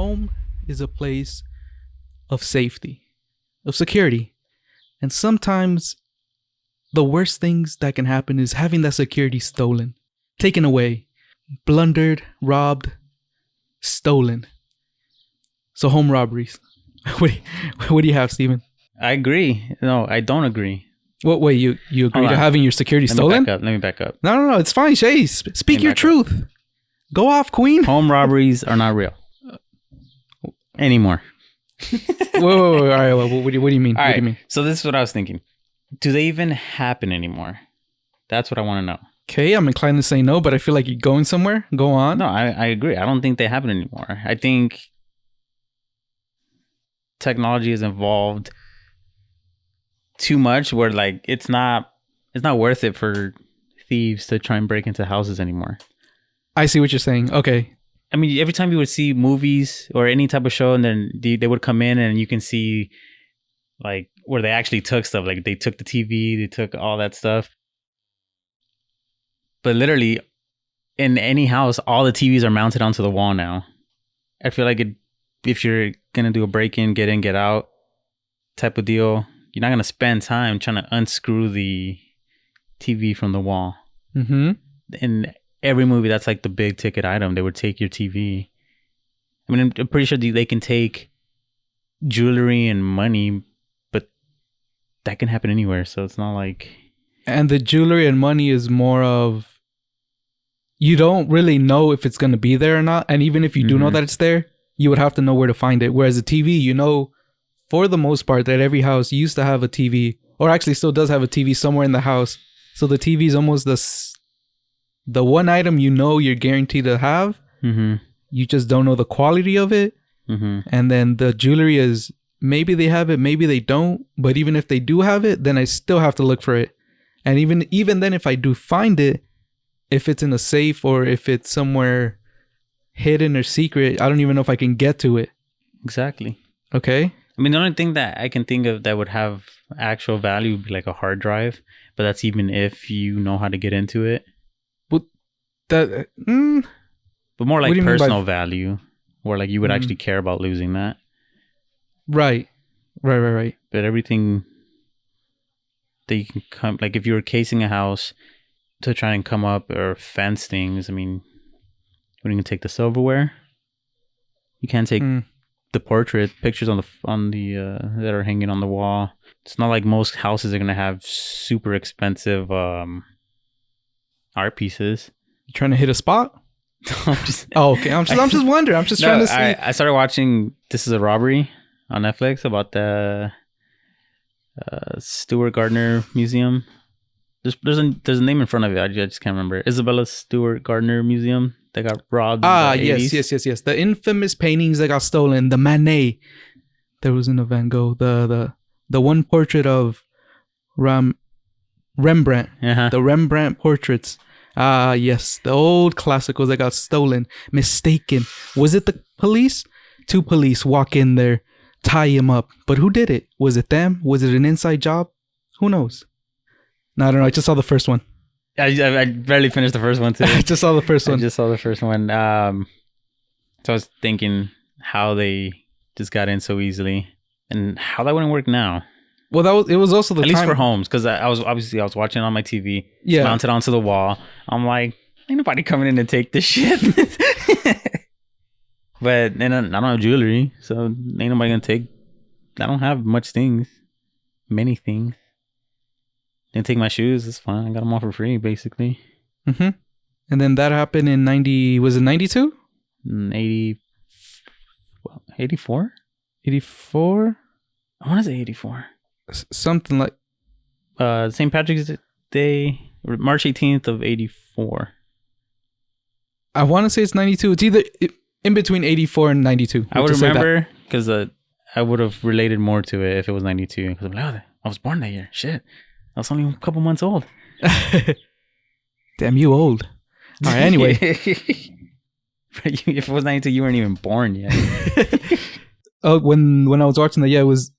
home is a place of safety, of security. And sometimes the worst things that can happen is having that security stolen, taken away, plundered, robbed, stolen. So home robberies. What do you have, Steven? I agree. No, I don't agree. What way you agree to having your security stolen? Let me back up. No, it's fine, Shay. Speak your truth. Go off, Queen. Home robberies are not real anymore. Whoa. All right. Well, what do you mean? All what do you mean? So this is what I was thinking. Do they even happen anymore? That's what I want to know. Okay, I'm inclined to say no, but I feel like you're going somewhere. Go on. No, I agree. I don't think they happen anymore. I think technology has evolved too much where like it's not worth it for thieves to try and break into houses anymore. I see what you're saying. Okay. I mean, every time you would see movies or any type of show, and then they would come in and you can see like where they actually took stuff. Like they took the TV, they took all that stuff. But literally, in any house, all the TVs are mounted onto the wall now. I feel like if you're going to do a break-in, get in, get out type of deal, you're not going to spend time trying to unscrew the TV from the wall. Mm-hmm. In every movie, that's like the big ticket item. They would take your TV. I mean, I'm pretty sure they can take jewelry and money, but that can happen anywhere. So it's not like... And the jewelry and money is more of... You don't really know if it's going to be there or not. And even if you do know that it's there, you would have to know where to find it. Whereas a TV, you know, for the most part, that every house used to have a TV, or actually still does have a TV somewhere in the house. So the TV is almost the one item you know you're guaranteed to have. Mm-hmm. You just don't know the quality of it. Mm-hmm. And then the jewelry is, maybe they have it, maybe they don't. But even if they do have it, then I still have to look for it. And even then, if I do find it, if it's in a safe or if it's somewhere hidden or secret, I don't even know if I can get to it. Exactly. Okay. I mean, the only thing that I can think of that would have actual value would be like a hard drive, but that's even if you know how to get into it. But that, but more like personal value, where like you would actually care about losing that. Right. But everything that you can come, like if you were casing a house to try and come up or fence things, I mean, when you can take the silverware, you can't take the portrait pictures on the that are hanging on the wall. It's not like most houses are gonna have super expensive art pieces. You trying to hit a spot? Okay. I'm just wondering. I'm just trying to see. I started watching This Is a Robbery on Netflix about the Stewart Gardner Museum. There's a name in front of it. I just can't remember. Isabella Stewart Gardner Museum that got robbed. Yes. The infamous paintings that got stolen. The Manet. There wasn't a Van Gogh. The one portrait of Rembrandt. Uh-huh. The Rembrandt portraits. Yes. The old classicals that got stolen. Mistaken. Was it the police? 2 police walk in there, tie him up. But who did it? Was it them? Was it an inside job? Who knows? No, I don't know. I just saw the first one. I barely finished the first one too. I just saw the first one. So I was thinking how they just got in so easily and how that wouldn't work now. Well, it was also the at time. Least for homes, because I was watching on my TV. Yeah, mounted onto the wall. I'm like, ain't nobody coming in to take this shit. But then I don't have jewelry, so ain't nobody gonna take. I don't have many things. Didn't take my shoes. It's fine. I got them all for free, basically. Mm-hmm. And then that happened in 90. Was it 92? 84? 84? I want to say 84. Something like... St. Patrick's Day, March 18th of 84. I want to say it's 92. It's either in between 84 and 92. I would remember because I would have related more to it if it was 92. Because I'm like, oh, I was born that year. Shit. I was only a couple months old. Damn, you old. All right, anyway. If it was 92, you weren't even born yet. Oh, when I was watching that, yeah, it was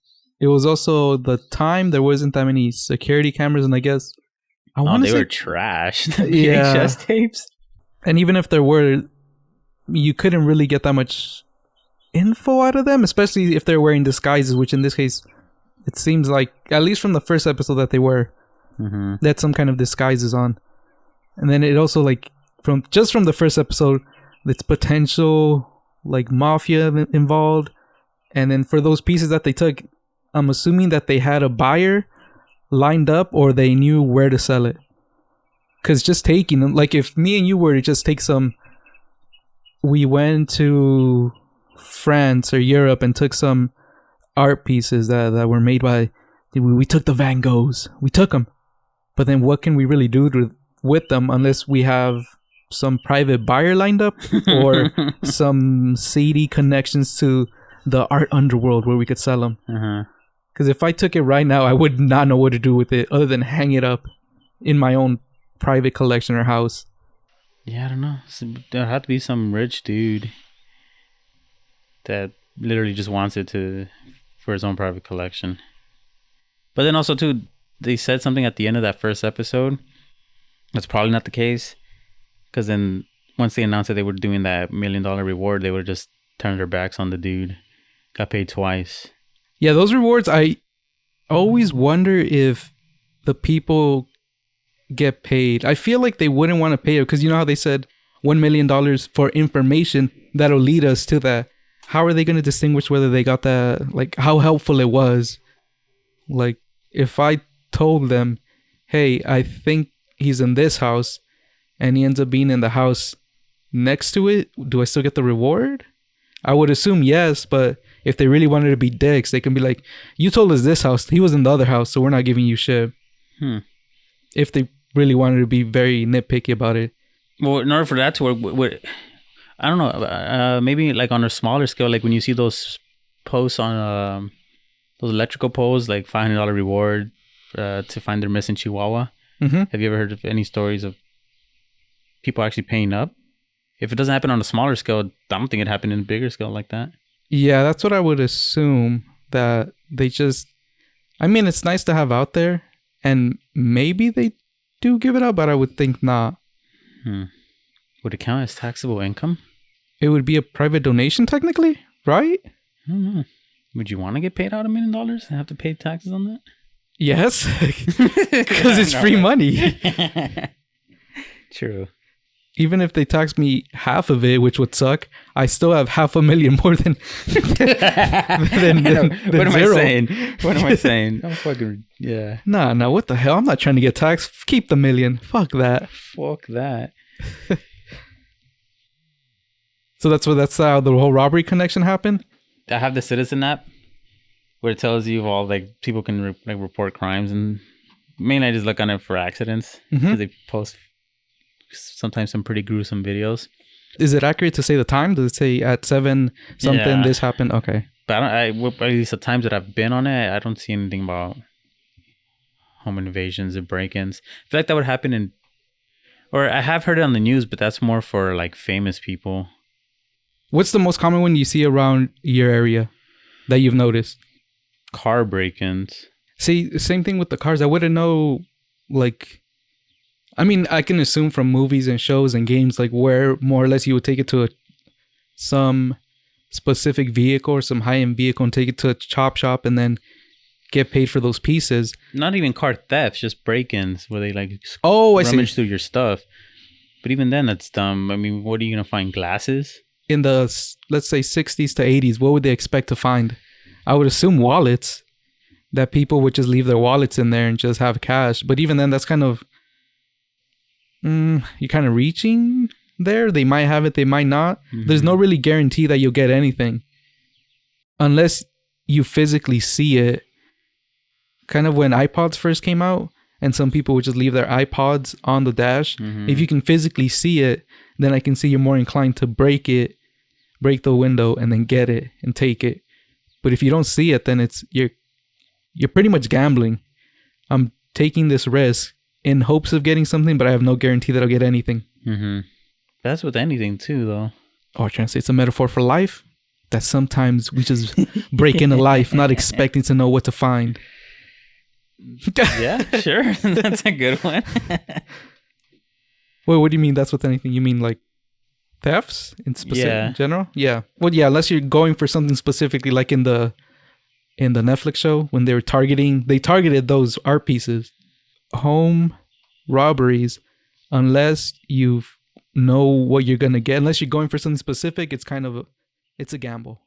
also the time there wasn't that many security cameras, and I guess they were trash. The VHS tapes. And even if there were, you couldn't really get that much info out of them, especially if they're wearing disguises, which in this case, it seems like, at least from the first episode that they were, that some kind of disguises on. And then it also, like, from the first episode, it's potential, like, mafia involved. And then for those pieces that they took, I'm assuming that they had a buyer lined up or they knew where to sell it. Because just taking them, like, if me and you were to just take some, we went to France or Europe and took some art pieces that were made by, we took the Van Goghs, we took them, but then what can we really do with them unless we have some private buyer lined up or some seedy connections to the art underworld where we could sell them? Because if I took it right now, I would not know what to do with it other than hang it up in my own private collection or house. Yeah, I don't know. There had to be some rich dude that literally just wants it for his own private collection. But then also too, they said something at the end of that first episode. That's probably not the case, because then once they announced that they were doing that $1 million reward, they would have just turned their backs on the dude. Got paid twice. Yeah, those rewards, I always wonder if the people get paid. I feel like they wouldn't want to pay it because you know how they said $1 million for information that'll lead us to that. How are they going to distinguish whether they got that, like how helpful it was? Like if I told them, hey, I think he's in this house and he ends up being in the house next to it, do I still get the reward? I would assume yes, but if they really wanted to be dicks, they can be like, you told us this house, he was in the other house, so we're not giving you shit. If they really wanted to be very nitpicky about it. Well, in order for that to work, I don't know, maybe like on a smaller scale, like when you see those posts on those electrical poles, like $500 reward to find their missing chihuahua. Have you ever heard of any stories of people actually paying up? If it doesn't happen on a smaller scale, I don't think it happened in a bigger scale like that. Yeah, that's what I would assume, that they just, I mean, it's nice to have out there, and maybe they do give it out, but I would think not. Would it count as taxable income? It would be a private donation technically, right? I don't know. Would you want to get paid out $1 million and have to pay taxes on that? Yes, because it's free money. True. Even if they tax me half of it, which would suck, I still have $500,000 more than what am zero. I saying? What am I saying? I'm fucking, yeah. Nah, what the hell? I'm not trying to get taxed. Keep the $1 million. Fuck that. Fuck that. So that's how the whole robbery connection happened? I have the Citizen app where it tells you all, like, people can report crimes, and mainly I just look on it for accidents because they post sometimes some pretty gruesome videos. Is it accurate to say the time? Does it say at 7 something this happened? Okay. But at least the times that I've been on it, I don't see anything about home invasions or break-ins. I feel like that would happen or I have heard it on the news, but that's more for like famous people. What's the most common one you see around your area that you've noticed? Car break-ins. See, same thing with the cars. I wouldn't know, like, I mean, I can assume from movies and shows and games, like, where more or less you would take it to some specific vehicle or some high-end vehicle and take it to a chop shop and then get paid for those pieces. Not even car thefts, just break-ins where they, like, rummage through your stuff. But even then, that's dumb. I mean, what are you going to find? Glasses? In the, let's say, 60s to 80s, what would they expect to find? I would assume wallets. That people would just leave their wallets in there and just have cash. But even then, that's kind of... you're kind of reaching there. They might have it, they might not. There's no really guarantee that you'll get anything unless you physically see it. Kind of when iPods first came out and some people would just leave their iPods on the dash. If you can physically see it, then I can see you're more inclined to break the window and then get it and take it. But if you don't see it, then you're pretty much gambling. I'm taking this risk in hopes of getting something, but I have no guarantee that I'll get anything. That's with anything too, though. Oh, I'm trying to say it's a metaphor for life. That sometimes we just break into life not expecting to know what to find. Yeah, sure. That's a good one. Wait, what do you mean that's with anything? You mean like thefts in Yeah. general. Yeah. Well, yeah, unless you're going for something specifically, like in the Netflix show when they targeted those art pieces, home robberies. Unless you know what you're gonna get, unless you're going for something specific, it's a gamble.